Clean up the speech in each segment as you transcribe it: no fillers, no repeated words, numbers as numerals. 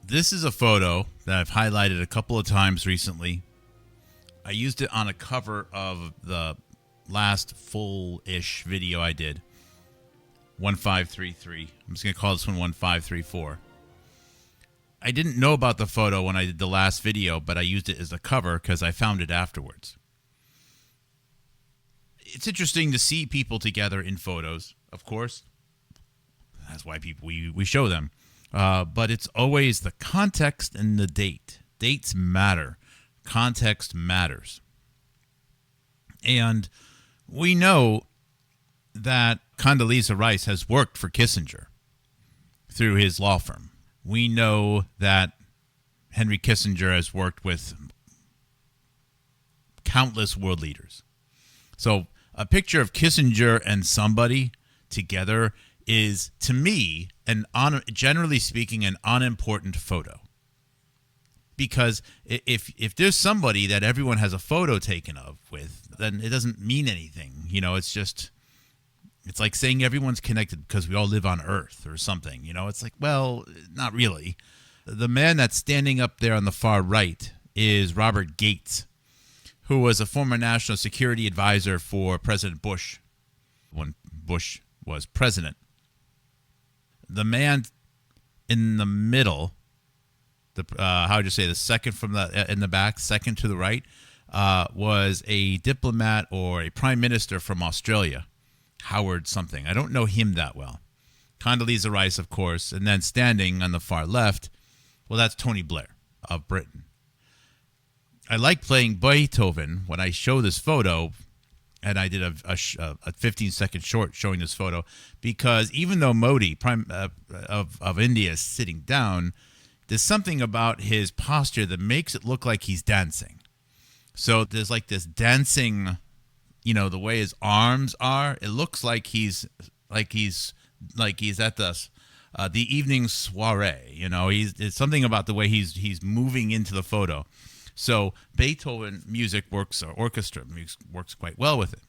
This is a photo that I've highlighted a couple of times recently. I used it on a cover of the last full-ish video I did, 1533. I'm just going to call this one 1534. I didn't know about the photo when I did the last video, but I used it as a cover because I found it afterwards. It's interesting to see people together in photos, of course. That's why we show them. But it's always the context and the date. Dates matter. Context matters. And we know that Condoleezza Rice has worked for Kissinger through his law firm. We know that Henry Kissinger has worked with countless world leaders. So a picture of Kissinger and somebody together is, to me, generally speaking, an unimportant photo. Because if there's somebody that everyone has a photo taken of with, then it doesn't mean anything. You know, it's like saying everyone's connected because we all live on Earth or something. You know, it's like, well, not really. The man that's standing up there on the far right is Robert Gates, who was a former national security advisor for President Bush when Bush was president. The man in the middle, how would you say, the second from in the back, second to the right, was a diplomat or a prime minister from Australia, Howard something. I don't know him that well. Condoleezza Rice, of course, and then standing on the far left, well, that's Tony Blair of Britain. I like playing Beethoven when I show this photo, and I did a 15-second short showing this photo, because even though Modi, prime of India, is sitting down, there's something about his posture that makes it look like he's dancing. So there's like this dancing, you know, the way his arms are. It looks like he's at the evening soiree. You know, it's something about the way he's moving into the photo. So Beethoven music works, or orchestra music works quite well with it.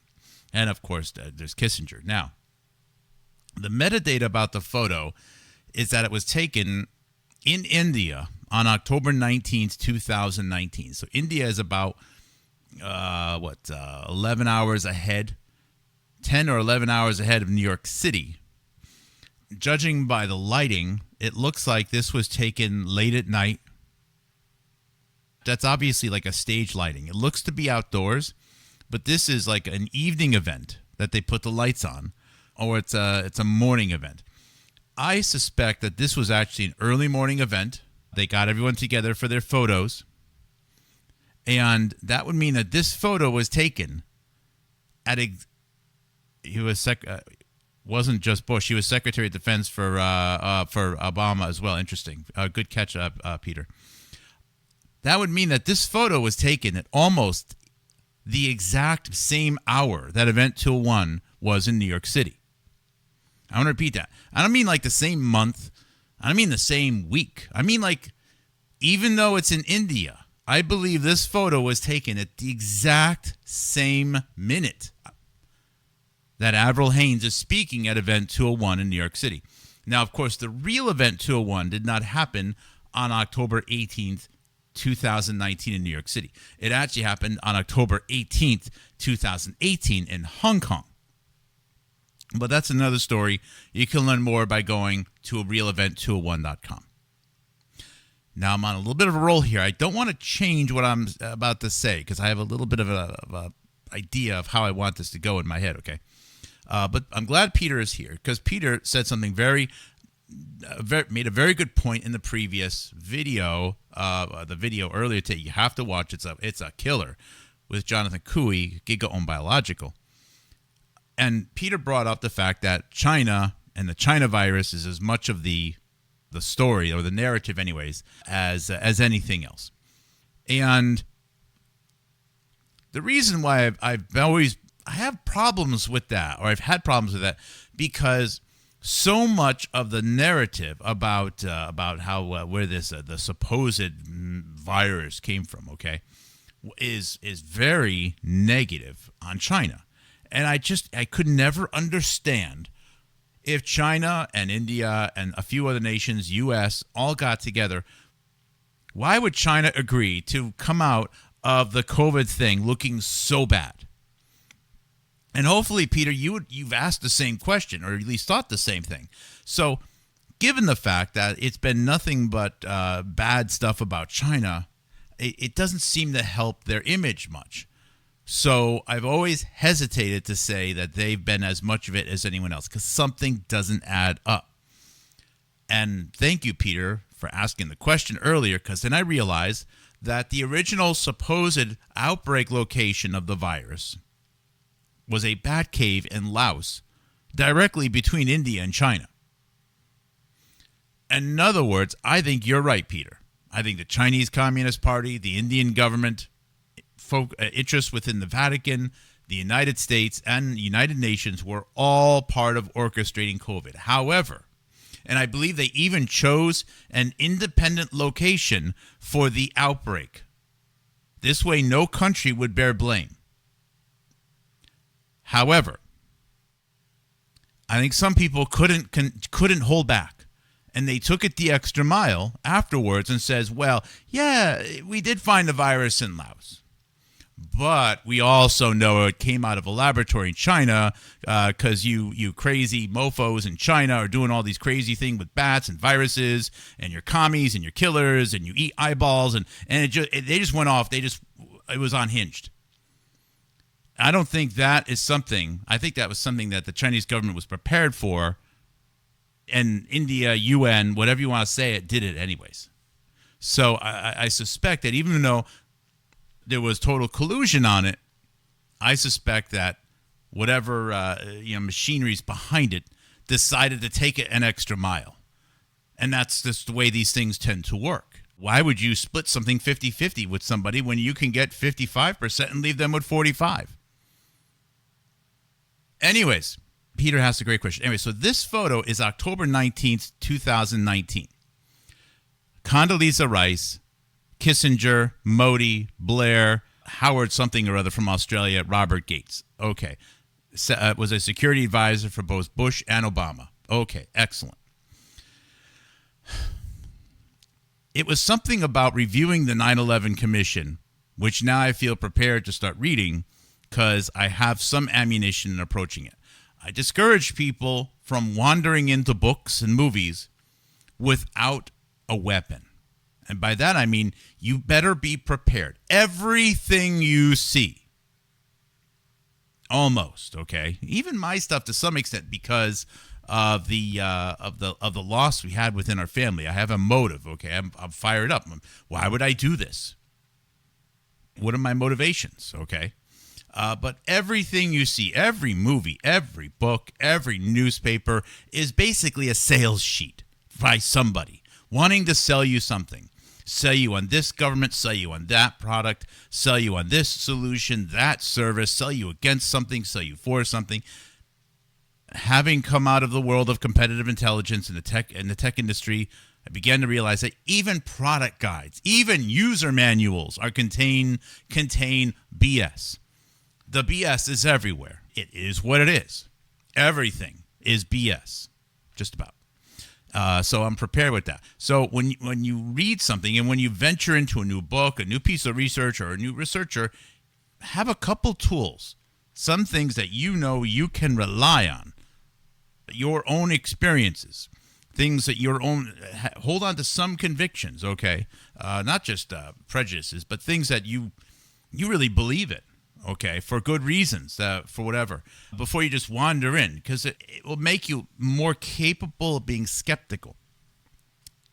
And of course, there's Kissinger. Now, the metadata about the photo is that it was taken in India on October 19th, 2019. So India is about, 11 hours ahead, 10 or 11 hours ahead of New York City. Judging by the lighting, it looks like this was taken late at night. That's obviously like a stage lighting. It looks to be outdoors, but this is like an evening event that they put the lights on, or it's a morning event. I suspect that this was actually an early morning event. They got everyone together for their photos, and that would mean that this photo was taken at wasn't just Bush. He was Secretary of Defense for Obama as well. Interesting. Good catch up, Peter. That would mean that this photo was taken at almost the exact same hour that Event 201 was in New York City. I want to repeat that. I don't mean like the same month. I don't mean the same week. I mean like, even though it's in India, I believe this photo was taken at the exact same minute that Avril Haines is speaking at Event 201 in New York City. Now, of course, the real Event 201 did not happen on October 18th, 2019 in New York City. It actually happened on October 18th, 2018 in Hong Kong. But that's another story. You can learn more by going to realevent201.com. Now I'm on a little bit of a roll here. I don't want to change what I'm about to say because I have a little bit of a idea of how I want this to go in my head, okay? But I'm glad Peter is here because Peter said something made a very good point in the previous video, the video earlier today. You have to watch. It's a killer with Jonathan Cooey, Giga Own Biological. And Peter brought up the fact that China and the China virus is as much of the story, or the narrative anyways, as anything else. And the reason why I have problems with that, or I've had problems with that, because so much of the narrative about how where this the supposed virus came from, okay, is very negative on China. And I could never understand if China and India and a few other nations, U.S., all got together, Why would China agree to come out of the COVID thing looking so bad? And hopefully, Peter, you've asked the same question, or at least thought the same thing. So, given the fact that it's been nothing but bad stuff about China, it doesn't seem to help their image much. So I've always hesitated to say that they've been as much of it as anyone else, because something doesn't add up. And thank you, Peter, for asking the question earlier, because then I realized that the original supposed outbreak location of the virus was a bat cave in Laos, directly between India and China. In other words, I think you're right, Peter. I think the Chinese Communist Party, the Indian government, interests within the Vatican, the United States, and United Nations were all part of orchestrating COVID. However, and I believe they even chose an independent location for the outbreak. This way, no country would bear blame. However, I think some people couldn't hold back, and they took it the extra mile afterwards and says, well, yeah, we did find the virus in Laos, but we also know it came out of a laboratory in China because you crazy mofos in China are doing all these crazy things with bats and viruses, and you're commies and you're killers and you eat eyeballs, and they just went off. It was unhinged. I don't think that is something. I think that was something that the Chinese government was prepared for, and India, UN, whatever you want to say, it did it anyways. So I suspect that even though there was total collusion on it, I suspect that whatever machinery's behind it decided to take it an extra mile, and that's just the way these things tend to work. Why would you split something 50-50 with somebody when you can get 55% and leave them with 45%? Anyways, Peter asked a great question. Anyway, so this photo is October 19th, 2019. Condoleezza Rice, Kissinger, Modi, Blair, Howard something or other from Australia, Robert Gates. Okay. Was a security advisor for both Bush and Obama. Okay, excellent. It was something about reviewing the 9/11 Commission, which now I feel prepared to start reading because I have some ammunition in approaching it. I discourage people from wandering into books and movies without a weapon. And by that I mean you better be prepared. Everything you see, almost, okay? Even my stuff to some extent because of the loss we had within our family. I have a motive, okay? I'm fired up. Why would I do this? What are my motivations, okay? But everything you see, every movie, every book, every newspaper is basically a sales sheet by somebody wanting to sell you something. Sell you on this government, sell you on that product, sell you on this solution, that service, sell you against something, sell you for something. Having come out of the world of competitive intelligence in the tech industry, I began to realize that even product guides, even user manuals contain BS. The BS is everywhere. It is what it is. Everything is BS, just about. So I'm prepared with that. So when you read something and when you venture into a new book, a new piece of research, or a new researcher, have a couple tools, some things that you can rely on, your own experiences, things that hold on to some convictions, okay? Not just prejudices, but things that you really believe in. Okay, for good reasons, for whatever, before you just wander in, because it will make you more capable of being skeptical.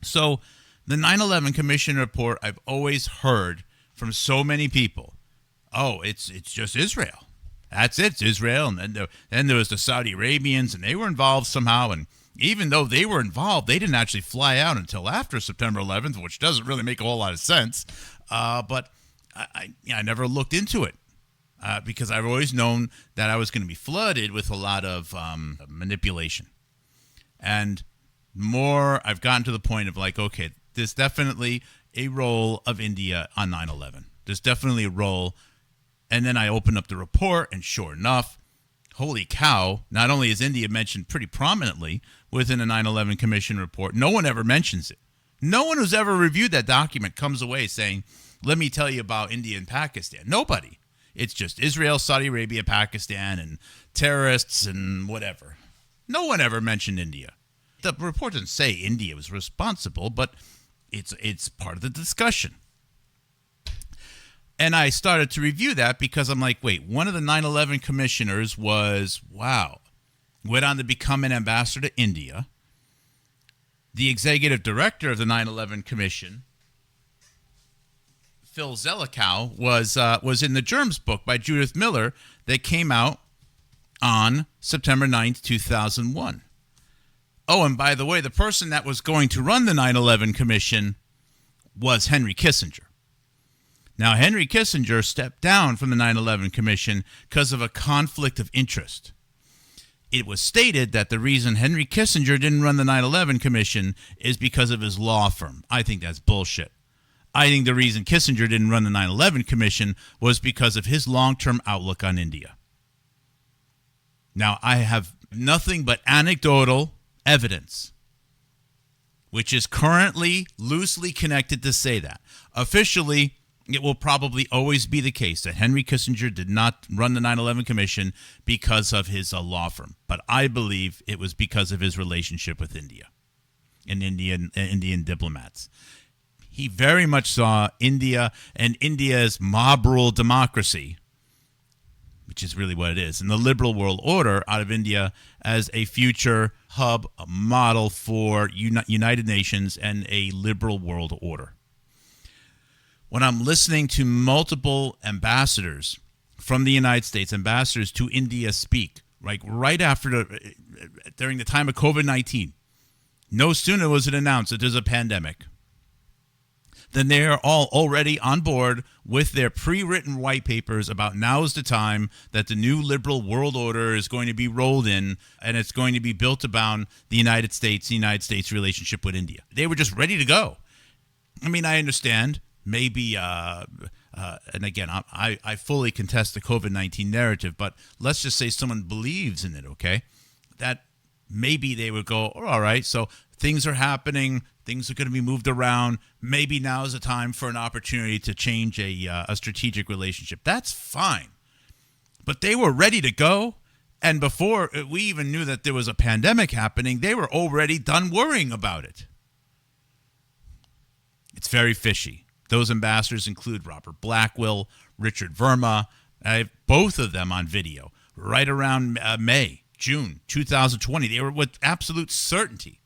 So the 9/11 Commission report, I've always heard from so many people, oh, it's just Israel. That's it, it's Israel. And then there was the Saudi Arabians, and they were involved somehow. And even though they were involved, they didn't actually fly out until after September 11th, which doesn't really make a whole lot of sense. But I never looked into it. Because I've always known that I was going to be flooded with a lot of manipulation. And more, I've gotten to the point of like, okay, there's definitely a role of India on 9/11. There's definitely a role. And then I opened up the report, and sure enough, holy cow, not only is India mentioned pretty prominently within a 9/11 Commission report, no one ever mentions it. No one who's ever reviewed that document comes away saying, let me tell you about India and Pakistan. Nobody. It's just Israel, Saudi Arabia, Pakistan, and terrorists and whatever. No one ever mentioned India. The report doesn't say India was responsible, but it's part of the discussion. And I started to review that because I'm like, wait, one of the 9/11 commissioners went on to become an ambassador to India. The executive director of the 9/11 Commission, Phil Zelikow, was in the Germs book by Judith Miller that came out on September 9th, 2001. Oh, and by the way, the person that was going to run the 9/11 Commission was Henry Kissinger. Now, Henry Kissinger stepped down from the 9/11 Commission because of a conflict of interest. It was stated that the reason Henry Kissinger didn't run the 9/11 Commission is because of his law firm. I think that's bullshit. I think the reason Kissinger didn't run the 9/11 Commission was because of his long-term outlook on India. Now, I have nothing but anecdotal evidence, which is currently loosely connected to say that. Officially, it will probably always be the case that Henry Kissinger did not run the 9/11 Commission because of his law firm. But I believe it was because of his relationship with India and Indian diplomats. He very much saw India and India's mob rule democracy, which is really what it is, and the liberal world order out of India as a future hub, a model for United Nations and a liberal world order. When I'm listening to multiple ambassadors from the United States, ambassadors to India speak, like right after during the time of COVID-19, no sooner was it announced that there's a pandemic, then they are all already on board with their pre-written white papers about now is the time that the new liberal world order is going to be rolled in, and it's going to be built around the United States relationship with India. They were just ready to go. I mean, I understand. Maybe, and again, I fully contest the COVID-19 narrative, but let's just say someone believes in it, okay? That maybe they would go, oh, all right, so things are happening, things are going to be moved around. Maybe now is the time for an opportunity to change a strategic relationship. That's fine. But they were ready to go, and before we even knew that there was a pandemic happening, they were already done worrying about it. It's very fishy. Those ambassadors include Robert Blackwell, Richard Verma. I have both of them on video right around June 2020. They were with absolute certainty.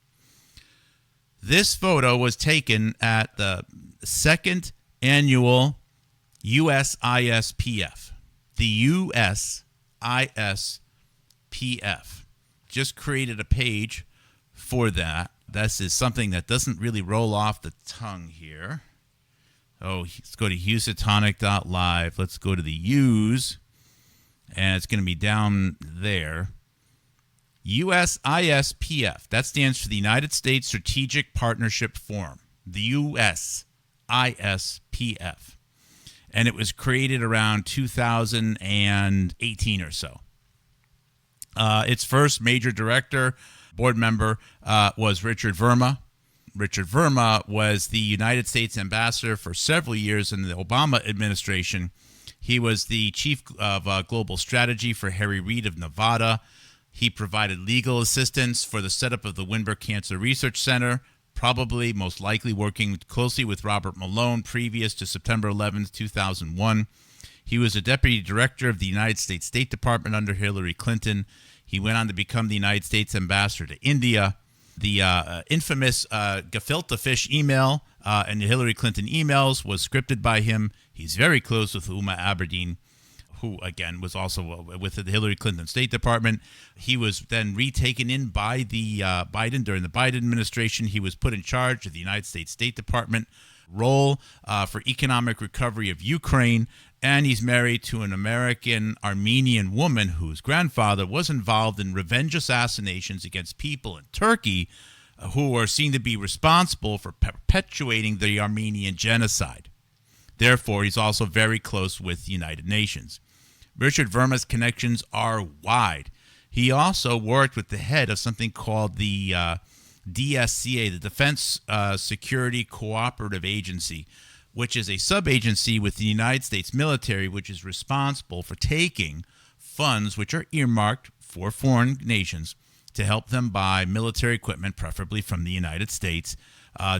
This photo was taken at the second annual USISPF. The USISPF just created a page for that. This is something that doesn't really roll off the tongue here. Oh, let's go to Housatonic.live. Let's go to the U's, and it's going to be down there. USISPF. That stands for the United States Strategic Partnership Forum. The USISPF. And it was created around 2018 or so. Its first major director, board member, was Richard Verma. Richard Verma was the United States ambassador for several years in the Obama administration. He was the chief of global strategy for Harry Reid of Nevada. He provided legal assistance for the setup of the Winberg Cancer Research Center, probably most likely working closely with Robert Malone previous to September 11th, 2001. He was a deputy director of the United States State Department under Hillary Clinton. He went on to become the United States ambassador to India. The infamous gefilte fish email and the Hillary Clinton emails was scripted by him. He's very close with Uma Aberdeen, who, again, was also with the Hillary Clinton State Department. He was then retaken in by the Biden during the Biden administration. He was put in charge of the United States State Department role for economic recovery of Ukraine, and he's married to an American-Armenian woman whose grandfather was involved in revenge assassinations against people in Turkey who are seen to be responsible for perpetuating the Armenian genocide. Therefore, he's also very close with the United Nations. Richard Verma's connections are wide. He also worked with the head of something called the DSCA, the Defense Security Cooperative Agency, which is a sub-agency with the United States military, which is responsible for taking funds which are earmarked for foreign nations to help them buy military equipment, preferably from the United States,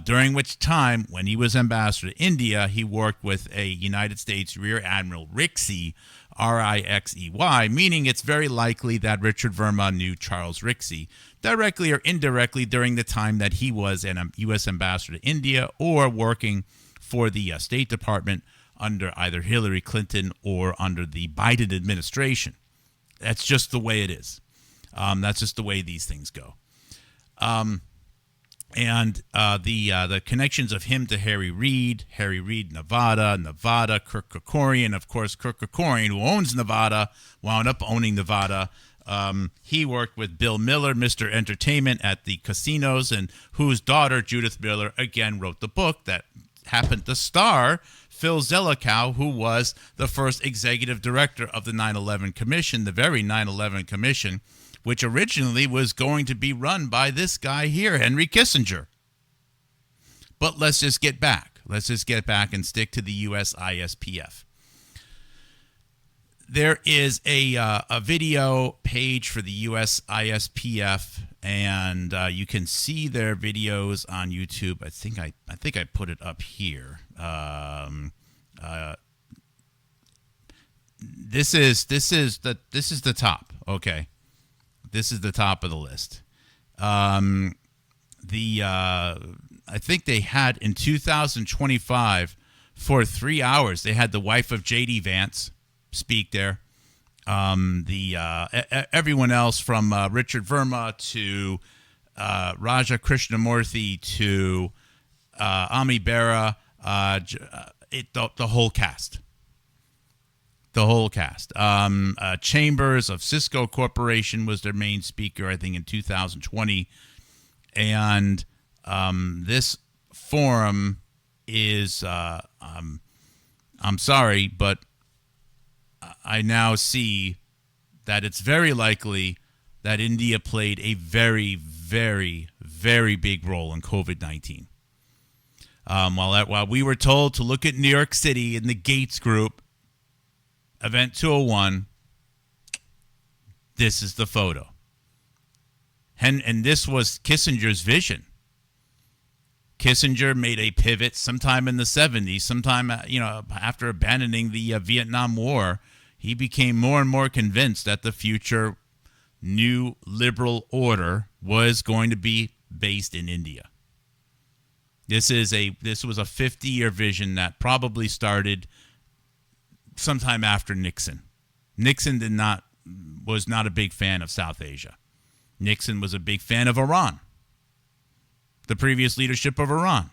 during which time, when he was ambassador to India, he worked with a United States Rear Admiral Rixey, R-I-X-E-Y, meaning it's very likely that Richard Verma knew Charles Rixey directly or indirectly during the time that he was an U.S. ambassador to India or working for the State Department under either Hillary Clinton or under the Biden administration. That's just the way it is. That's just the way these things go. And the connections of him to Harry Reid, Nevada, Kirk Kerkorian. Of course, Kirk Kerkorian, who owns Nevada, wound up owning Nevada. He worked with Bill Miller, Mr. Entertainment, at the casinos, and whose daughter, Judith Miller, again wrote the book that happened to star Phil Zelikow, who was the first executive director of the 9/11 Commission, the very 9/11 Commission, which originally was going to be run by this guy here, Henry Kissinger. But let's just get back. Let's just get back and stick to the USISPF. There is a video page for the USISPF, and you can see their videos on YouTube. I think I put it up here. This is the top. Okay. This is the top of the list. I think they had in 2025 for 3 hours. They had the wife of J.D. Vance speak there. Everyone else from Richard Verma to Raja Krishnamurthy to Ami Bera, the whole cast. The whole cast. Chambers of Cisco Corporation was their main speaker, I think, in 2020. And this forum is, I'm sorry, but I now see that it's very likely that India played a very, very, very big role in COVID-19. While we were told to look at New York City and the Gates Group, Event 201, this is the photo. And this was Kissinger's vision. Kissinger made a pivot sometime in the 70s, sometime after abandoning the Vietnam War. He became more and more convinced that the future new liberal order was going to be based in India. This was a 50-year vision that probably started sometime after Nixon. Nixon was not a big fan of South Asia. Nixon was a big fan of Iran, the previous leadership of Iran,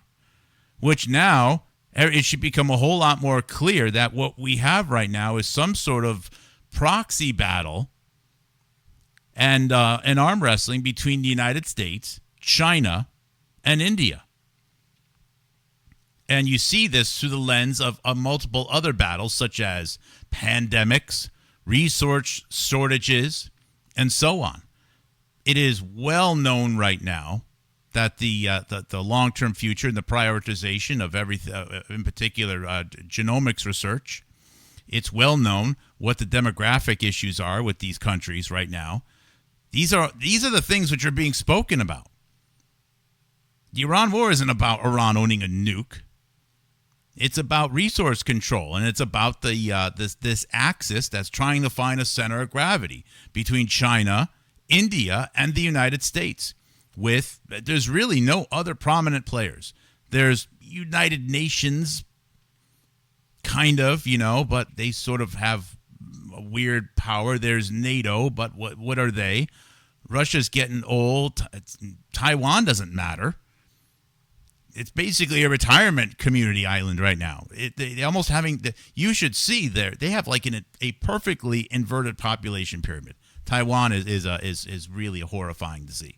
which now it should become a whole lot more clear that what we have right now is some sort of proxy battle and an arm wrestling between the United States, China, and India. And you see this through the lens of multiple other battles, such as pandemics, resource shortages, and so on. It is well known right now that the long-term future and the prioritization of everything, in particular genomics research, it's well known what the demographic issues are with these countries right now. These are the things which are being spoken about. The Iran war isn't about Iran owning a nuke. It's about resource control, and it's about the this axis that's trying to find a center of gravity between China, India, and the United States. There's really no other prominent players. There's United Nations, kind of, but they sort of have a weird power. There's NATO, but what are they? Russia's getting old. Taiwan doesn't matter. It's basically a retirement community island right now. They almost you should see they have like a perfectly inverted population pyramid. Taiwan is really horrifying to see.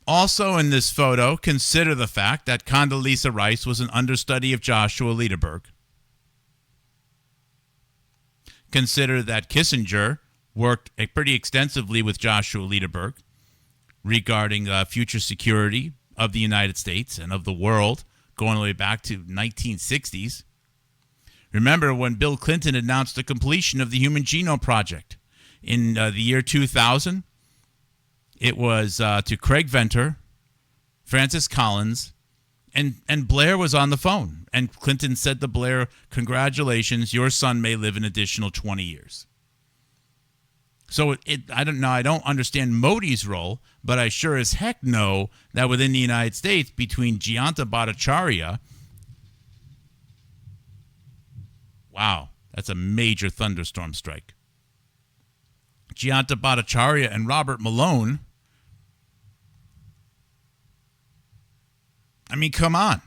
Also in this photo, consider the fact that Condoleezza Rice was an understudy of Joshua Lederberg. Consider that Kissinger worked pretty extensively with Joshua Lederberg. regarding future security of the United States and of the world, going all the way back to 1960s. Remember when Bill Clinton announced the completion of the Human Genome Project in the year 2000? It was to Craig Venter, Francis Collins, and Blair was on the phone. And Clinton said to Blair, "Congratulations, your son may live an additional 20 years." So I don't know. I don't understand Modi's role, but I sure as heck know that within the United States, between Jayanta Bhattacharya, wow, that's a major thunderstorm strike. Jayanta Bhattacharya and Robert Malone. I mean, come on.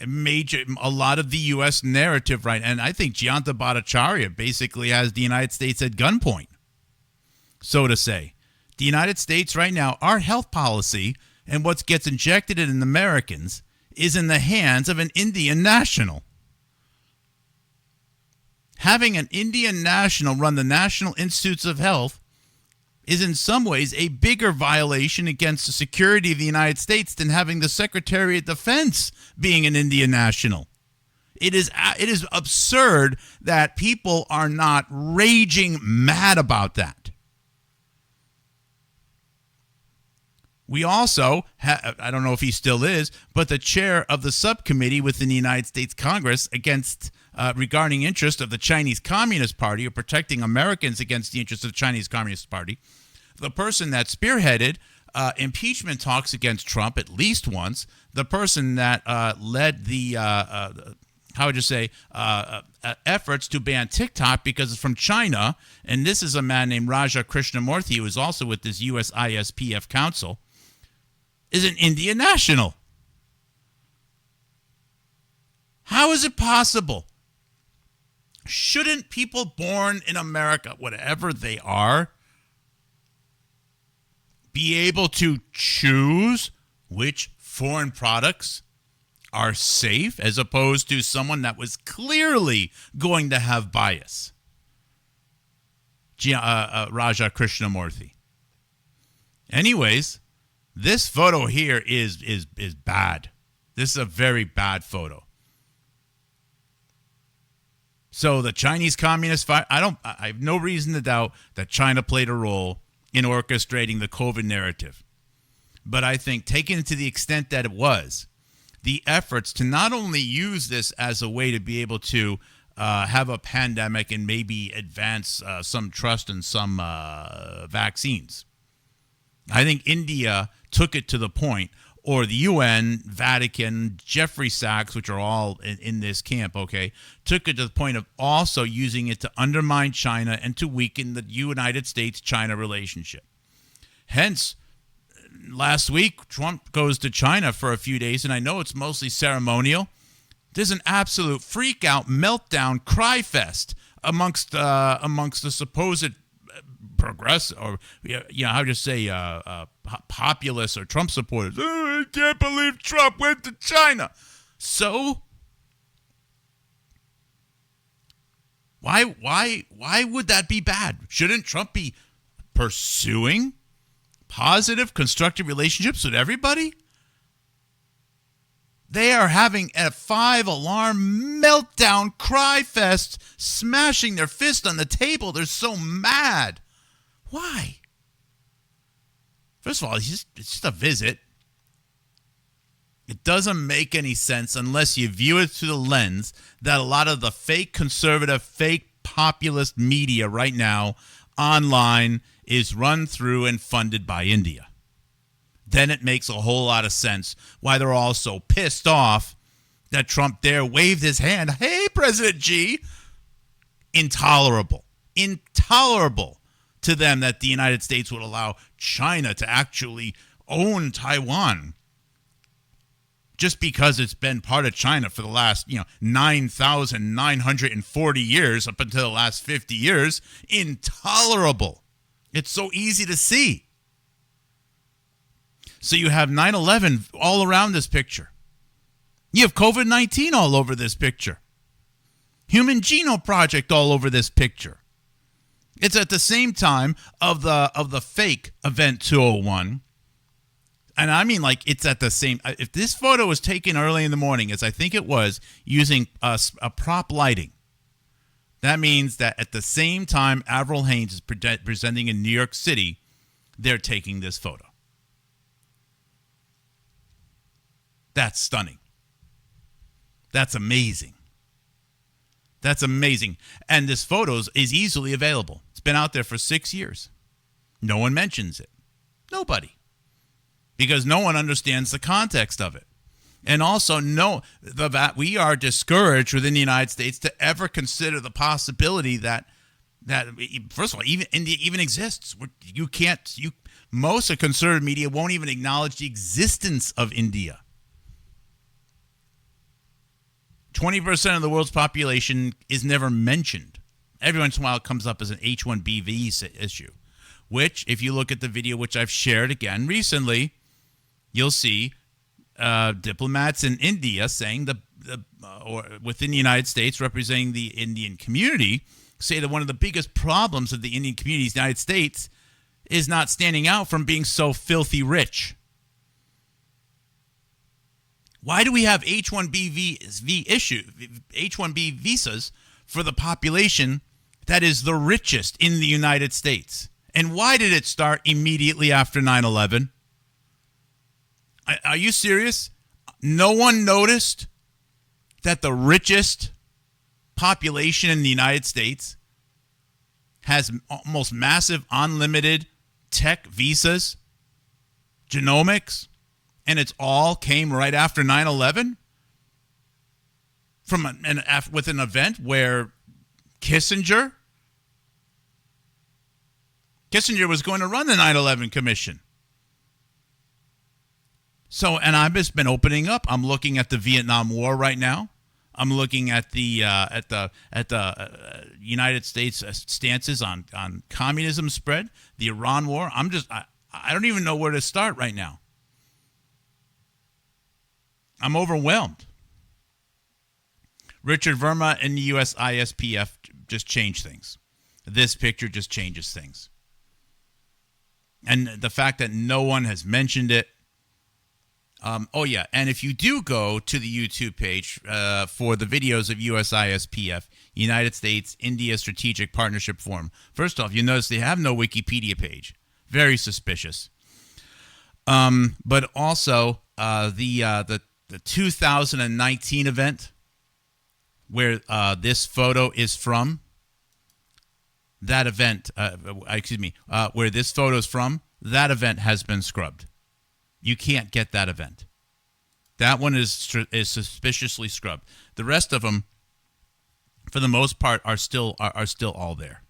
A lot of the U.S. narrative, right? And I think Jayanta Bhattacharya basically has the United States at gunpoint, so to say. The United States right now, our health policy and what gets injected in Americans is in the hands of an Indian national. Having an Indian national run the National Institutes of Health is in some ways a bigger violation against the security of the United States than having the Secretary of Defense being an Indian national. It is absurd that people are not raging mad about that. We also have, I don't know if he still is, but the chair of the subcommittee within the United States Congress against regarding interest of the Chinese Communist Party or protecting Americans against the interests of the Chinese Communist Party, the person that spearheaded impeachment talks against Trump at least once, the person that led the, efforts to ban TikTok because it's from China, and this is a man named Raja Krishnamurthy, who is also with this USISPF council, is an Indian national. How is it possible? Shouldn't people born in America, whatever they are, be able to choose which foreign products are safe as opposed to someone that was clearly going to have bias? Raja Krishnamurthy. Anyways, this photo here is bad. This is a very bad photo. So the Chinese Communist I have no reason to doubt that China played a role in orchestrating the COVID narrative. But I think taken to the extent that it was, the efforts to not only use this as a way to be able to have a pandemic and maybe advance some trust in some vaccines. I think India took it to the point, or the UN, Vatican, Jeffrey Sachs, which are all in this camp, okay, took it to the point of also using it to undermine China and to weaken the United States-China relationship. Hence, last week, Trump goes to China for a few days, and I know it's mostly ceremonial. There's an absolute freak-out, meltdown, cry fest amongst the supposed progressive, or how do you say, populist or Trump supporters. Oh, I can't believe Trump went to China. So why would that be bad? Shouldn't Trump be pursuing positive, constructive relationships with everybody? They are having a 5-alarm meltdown cry fest, smashing their fist on the table. They're so mad. Why? First of all, it's just a visit. It doesn't make any sense unless you view it through the lens that a lot of the fake conservative, fake populist media right now online is run through and funded by India. Then it makes a whole lot of sense why they're all so pissed off that Trump there waved his hand. Hey, President Xi. Intolerable to them that the United States would allow China to actually own Taiwan just because it's been part of China for the last, 9,940 years up until the last 50 years. Intolerable. It's so easy to see. So you have 9/11 all around this picture. You have COVID-19 all over this picture. Human Genome Project all over this picture. It's at the same time of the fake event 201. And I mean, like, it's at the same. If this photo was taken early in the morning, as I think it was, using a prop lighting, that means that at the same time Avril Haines is presenting in New York City, they're taking this photo. That's stunning. That's amazing. That's amazing. And this photo is easily available. It's been out there for 6 years. No one mentions it. Nobody. Because no one understands the context of it. And also, we are discouraged within the United States to ever consider the possibility that first of all, even India even exists. Most of conservative media won't even acknowledge the existence of India. 20% of the world's population is never mentioned. Every once in a while it comes up as an H-1B visa issue, which, if you look at the video, which I've shared again recently, you'll see diplomats in India saying or within the United States representing the Indian community say that one of the biggest problems of the Indian community in the United States is not standing out from being so filthy rich. Why do we have H-1B visas for the population that is the richest in the United States? And why did it start immediately after 9/11? Are you serious? No one noticed that the richest population in the United States has almost massive unlimited tech visas, genomics, and it's all came right after 9/11 with an event where Kissinger was going to run the 9/11 Commission. So, and I've just been opening up. I'm looking at the Vietnam War right now. I'm looking at the United States stances on communism spread, the Iran War. I don't even know where to start right now. I'm overwhelmed. Richard Verma and the USISPF just changed things. This picture just changes things. And the fact that no one has mentioned it. Oh, yeah. And if you do go to the YouTube page for the videos of USISPF, United States India Strategic Partnership Forum, first off, you notice they have no Wikipedia page. Very suspicious. But also the 2019 event where this photo is from, that event, where this photo is from, that event has been scrubbed. You can't get that event. That one is suspiciously scrubbed. The rest of them, for the most part, are still all there.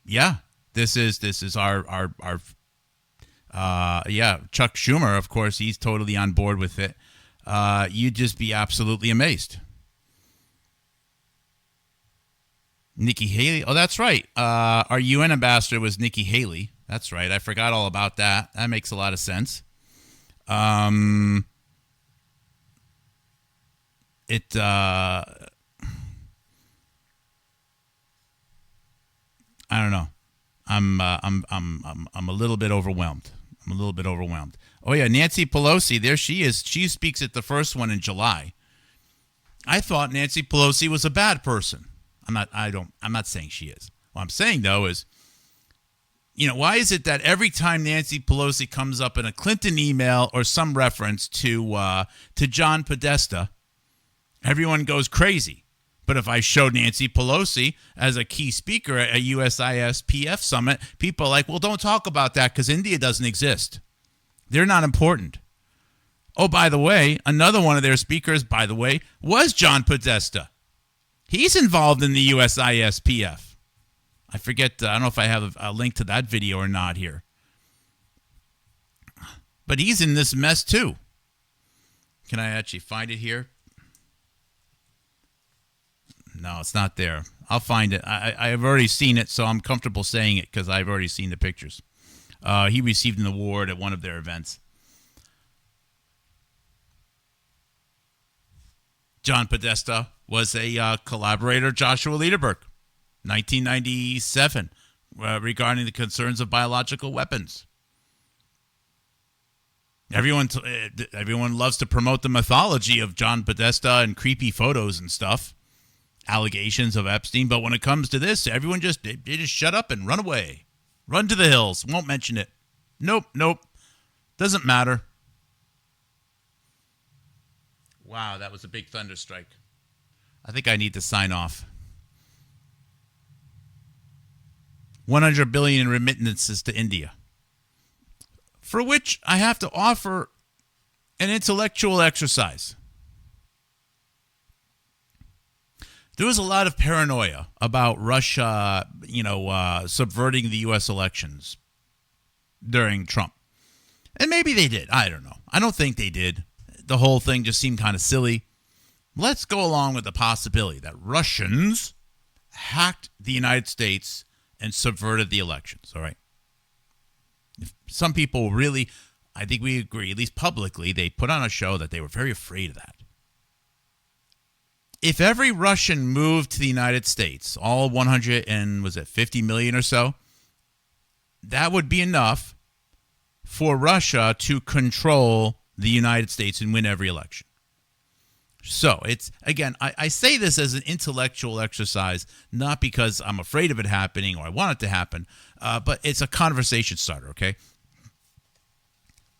Yeah, this is our Chuck Schumer, of course, he's totally on board with it. You'd just be absolutely amazed. Nikki Haley. Oh, that's right. Our UN ambassador was Nikki Haley. That's right. I forgot all about that. That makes a lot of sense. I don't know. I'm a little bit overwhelmed. Oh yeah, Nancy Pelosi. There she is. She speaks at the first one in July. I thought Nancy Pelosi was a bad person. I'm not saying she is. What I'm saying, though, is, why is it that every time Nancy Pelosi comes up in a Clinton email or some reference to John Podesta, everyone goes crazy? But if I show Nancy Pelosi as a key speaker at a USISPF summit, people are like, well, don't talk about that because India doesn't exist. They're not important. Oh, by the way, another one of their speakers, was John Podesta. He's involved in the USISPF. I forget, I don't know if I have a link to that video or not here. But he's in this mess too. Can I actually find it here? No, it's not there. I'll find it. I've already seen it, so I'm comfortable saying it because I've already seen the pictures. He received an award at one of their events. John Podesta was a collaborator of Joshua Lederberg, 1997, regarding the concerns of biological weapons. Everyone loves to promote the mythology of John Podesta and creepy photos and stuff, allegations of Epstein. But when it comes to this, everyone they just shut up and run away, run to the hills. Won't mention it. Nope. Doesn't matter. Wow, that was a big thunderstrike. I think I need to sign off. 100 billion in remittances to India, for which I have to offer an intellectual exercise. There was a lot of paranoia about Russia, subverting the U.S. elections during Trump. And maybe they did. I don't know. I don't think they did. The whole thing just seemed kind of silly. Let's go along with the possibility that Russians hacked the United States and subverted the elections, all right? If some people really, I think we agree, at least publicly, they put on a show that they were very afraid of that. If every Russian moved to the United States, all 50 million or so, that would be enough for Russia to control the United States and win every election. So it's, again, I say this as an intellectual exercise, not because I'm afraid of it happening or I want it to happen, but it's a conversation starter, okay?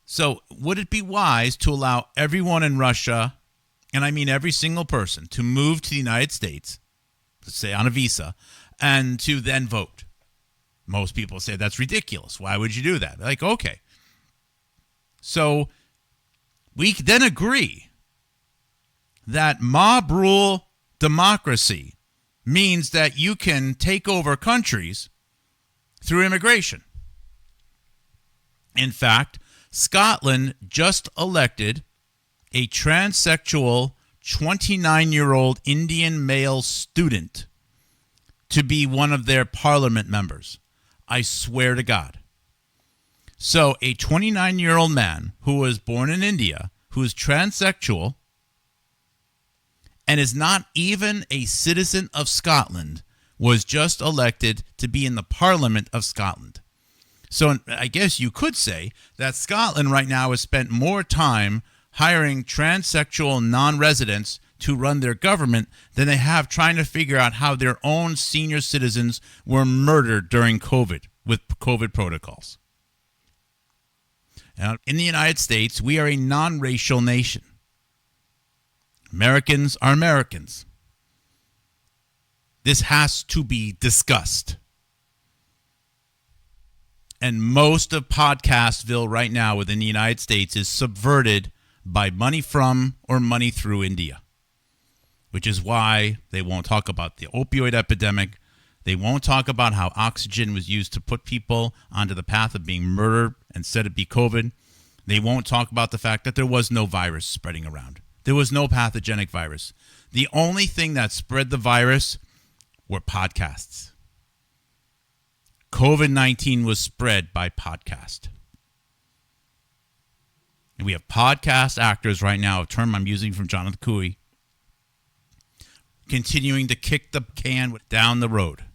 So would it be wise to allow everyone in Russia, and I mean every single person, to move to the United States, let's say on a visa, and to then vote? Most people say that's ridiculous. Why would you do that? Like, okay. So we then agree that mob rule democracy means that you can take over countries through immigration. In fact, Scotland just elected a transsexual 29-year-old Indian male student to be one of their parliament members. I swear to God. So a 29-year-old man who was born in India, who is transsexual, and is not even a citizen of Scotland, was just elected to be in the Parliament of Scotland. So I guess you could say that Scotland right now has spent more time hiring transsexual non-residents to run their government than they have trying to figure out how their own senior citizens were murdered during COVID with COVID protocols. Now, in the United States, we are a non-racial nation. Americans are Americans. This has to be discussed. And most of Podcastville right now within the United States is subverted by money from or money through India, which is why they won't talk about the opioid epidemic. They won't talk about how oxygen was used to put people onto the path of being murdered instead of be COVID. They won't talk about the fact that there was no virus spreading around. There was no pathogenic virus. The only thing that spread the virus were podcasts. COVID-19 was spread by podcast. And we have podcast actors right now, a term I'm using from Jonathan Cooey, continuing to kick the can down the road.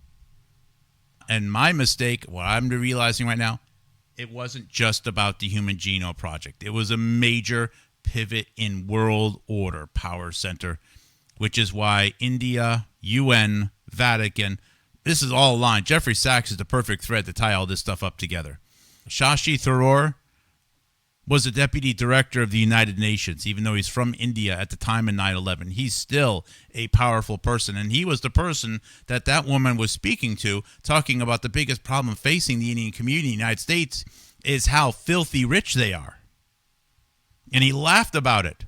And my mistake, what I'm realizing right now, it wasn't just about the Human Genome Project. It was a major pivot in world order power center, which is why India, UN, Vatican, this is all aligned. Jeffrey Sachs is the perfect thread to tie all this stuff up together. Shashi Tharoor was the deputy director of the United Nations, even though he's from India at the time of 9/11. He's still a powerful person, and he was the person that woman was speaking to, talking about the biggest problem facing the Indian community in the United States is how filthy rich they are. And he laughed about it.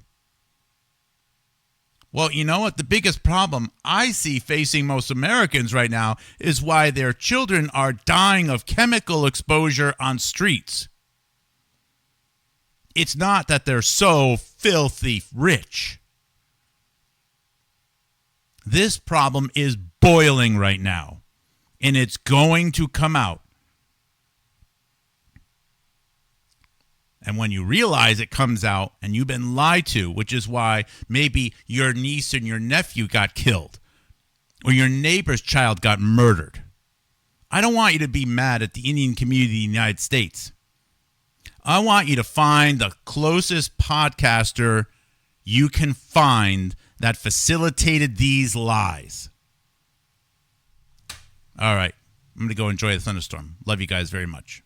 Well, you know what? The biggest problem I see facing most Americans right now is why their children are dying of chemical exposure on streets. It's not that they're so filthy rich. This problem is boiling right now, and it's going to come out. And when you realize it comes out and you've been lied to, which is why maybe your niece and your nephew got killed or your neighbor's child got murdered. I don't want you to be mad at the Indian community in the United States. I want you to find the closest podcaster you can find that facilitated these lies. All right. I'm going to go enjoy the thunderstorm. Love you guys very much.